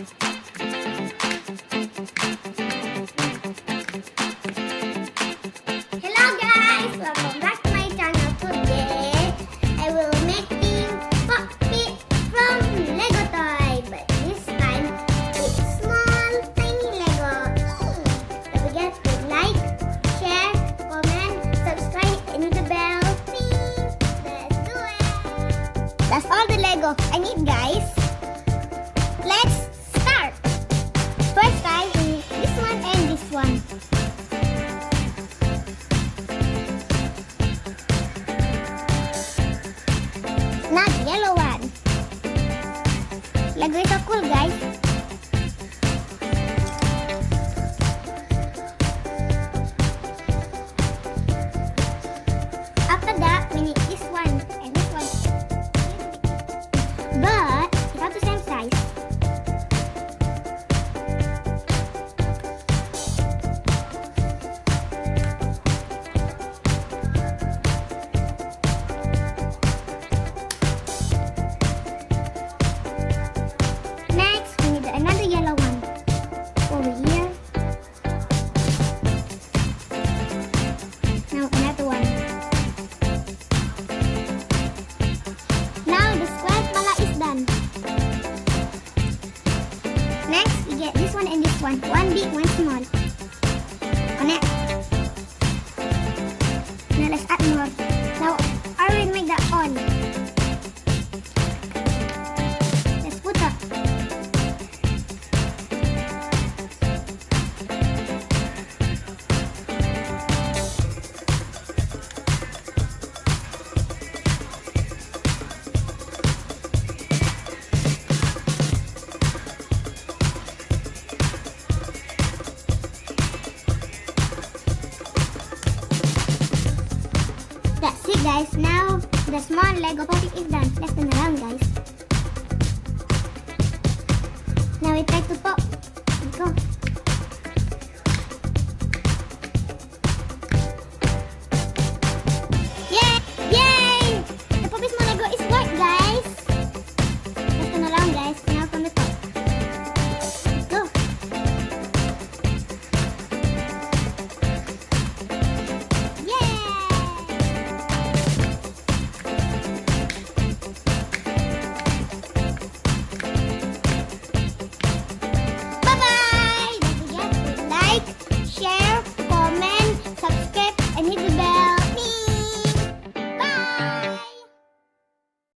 Hello guys! Welcome back to my channel. Today, I will making Pop It from Lego toy. But this time, it's small, tiny Lego. Don't forget to like, share, comment, subscribe, and hit the bell. Please, let's do it! That's all the Lego I need, guys. Let's start! First guys, we need this one and this one. Not the yellow one. Lego is so cool, guys. After that, we need this one and this one. But it's not the same size. Next, we need another yellow one over here. Now another one. Now the square pala is done. Next, we get this one and this one. One big, one small. Connect. Now let's add more. Now I will make that on. Let's put up. That's it, guys. Now the small Lego Pop It is done. Let's turn around, guys. Now we try to pop